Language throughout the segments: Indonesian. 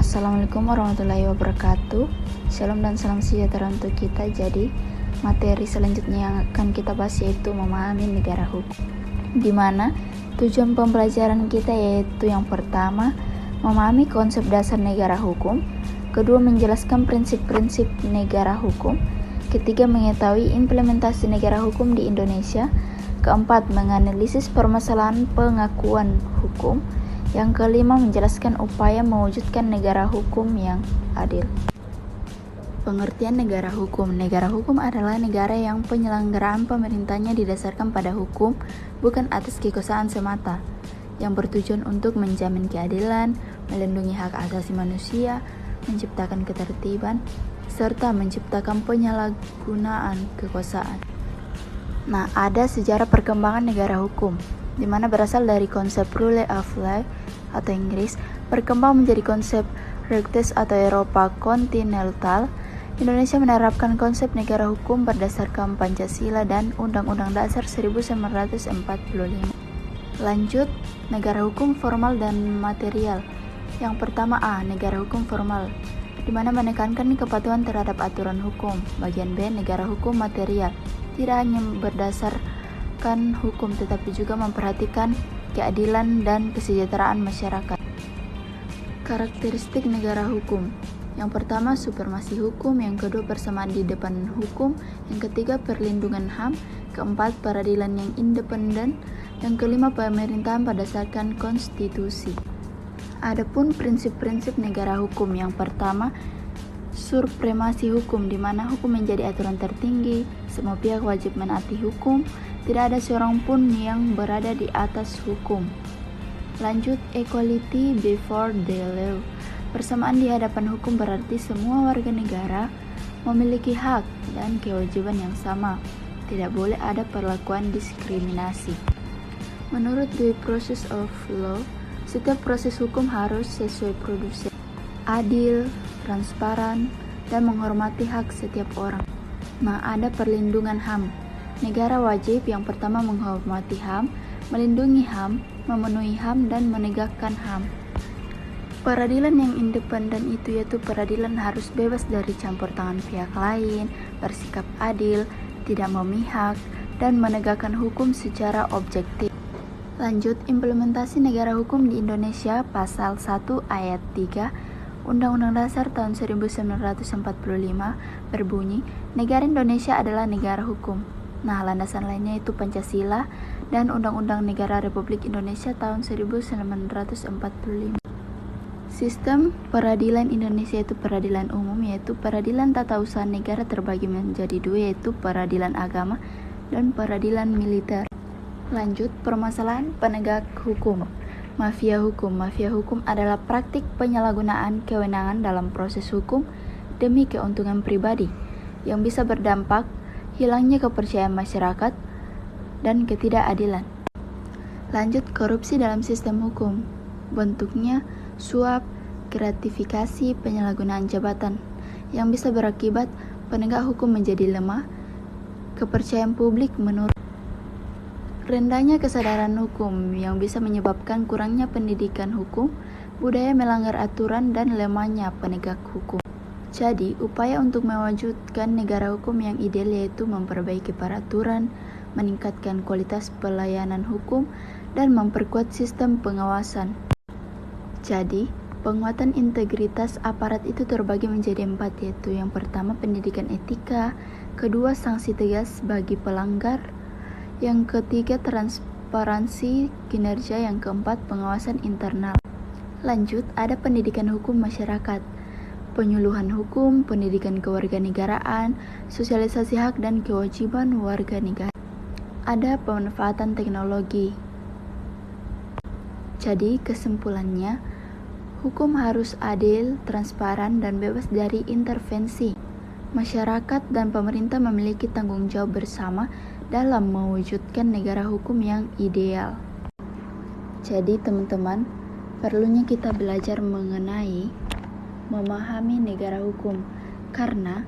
Assalamualaikum warahmatullahi wabarakatuh. Shalom dan salam sejahtera untuk kita. Jadi materi selanjutnya yang akan kita bahas yaitu memahami negara hukum, di mana tujuan pembelajaran kita yaitu yang pertama memahami konsep dasar negara hukum, kedua menjelaskan prinsip-prinsip negara hukum, ketiga mengetahui implementasi negara hukum di Indonesia, keempat menganalisis permasalahan pengakuan hukum, yang kelima menjelaskan upaya mewujudkan negara hukum yang adil. Pengertian negara hukum. Negara hukum adalah negara yang penyelenggaraan pemerintahnya didasarkan pada hukum, bukan atas kekuasaan semata, yang bertujuan untuk menjamin keadilan, melindungi hak asasi manusia, menciptakan ketertiban, serta menciptakan penyalahgunaan kekuasaan. Nah, ada sejarah perkembangan negara hukum, di mana berasal dari konsep rule of law atau Inggris, berkembang menjadi konsep Regtes atau Eropa kontinental. Indonesia menerapkan konsep negara hukum berdasarkan Pancasila dan Undang-Undang Dasar 1945. Lanjut, negara hukum formal dan material. Yang pertama A, negara hukum formal, di mana menekankan kepatuhan terhadap aturan hukum. Bagian B, negara hukum material, tidak hanya berdasarkan hukum tetapi juga memperhatikan keadilan dan kesejahteraan masyarakat. Karakteristik negara hukum. Yang pertama, supremasi hukum, yang kedua, persamaan di depan hukum, yang ketiga, perlindungan HAM, keempat, peradilan yang independen, yang kelima, pemerintahan berdasarkan konstitusi. Adapun prinsip-prinsip negara hukum. Yang pertama, supremasi hukum, di mana hukum menjadi aturan tertinggi, semua pihak wajib menaati hukum, tidak ada seorang pun yang berada di atas hukum. Lanjut, equality before the law. Persamaan di hadapan hukum berarti semua warga negara memiliki hak dan kewajiban yang sama. Tidak boleh ada perlakuan diskriminasi. Menurut the process of law, setiap proses hukum harus sesuai prosedur, adil, transparan, dan menghormati hak setiap orang. Nah, ada perlindungan HAM. Negara wajib yang pertama menghormati HAM, melindungi HAM, memenuhi HAM, dan menegakkan HAM. Peradilan yang independen itu yaitu peradilan harus bebas dari campur tangan pihak lain, bersikap adil, tidak memihak, dan menegakkan hukum secara objektif. Lanjut, implementasi negara hukum di Indonesia. Pasal 1 ayat 3 Undang-Undang Dasar tahun 1945 berbunyi, negara Indonesia adalah negara hukum. Nah, landasan lainnya itu Pancasila dan Undang-Undang Negara Republik Indonesia tahun 1945. Sistem peradilan Indonesia itu peradilan umum, yaitu peradilan tata usaha negara terbagi menjadi dua, yaitu peradilan agama dan peradilan militer. Lanjut, permasalahan penegak hukum. Mafia hukum. Mafia hukum adalah praktik penyalahgunaan kewenangan dalam proses hukum demi keuntungan pribadi yang bisa berdampak hilangnya kepercayaan masyarakat dan ketidakadilan. Lanjut, korupsi dalam sistem hukum. Bentuknya suap, gratifikasi, penyalahgunaan jabatan yang bisa berakibat penegak hukum menjadi lemah, kepercayaan publik menurun, rendahnya kesadaran hukum yang bisa menyebabkan kurangnya pendidikan hukum, budaya melanggar aturan, dan lemahnya penegak hukum. Jadi, upaya untuk mewujudkan negara hukum yang ideal yaitu memperbaiki peraturan, meningkatkan kualitas pelayanan hukum, dan memperkuat sistem pengawasan. Jadi, penguatan integritas aparat itu terbagi menjadi 4, yaitu yang pertama pendidikan etika, kedua sanksi tegas bagi pelanggar, yang ketiga transparansi kinerja, yang keempat pengawasan internal. Lanjut, ada pendidikan hukum masyarakat, penyuluhan hukum, pendidikan kewarganegaraan, sosialisasi hak dan kewajiban warga negara. Ada pemanfaatan teknologi. Jadi, kesimpulannya, hukum harus adil, transparan, dan bebas dari intervensi. Masyarakat dan pemerintah memiliki tanggung jawab bersama dalam mewujudkan negara hukum yang ideal. Jadi, teman-teman, perlunya kita belajar mengenai memahami negara hukum, karena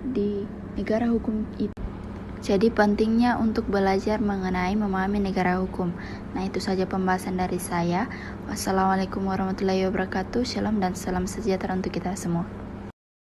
di negara hukum itu Jadi pentingnya untuk belajar mengenai memahami negara hukum. Nah, itu saja pembahasan dari saya. Wassalamualaikum warahmatullahi wabarakatuh. Shalom dan salam sejahtera untuk kita semua.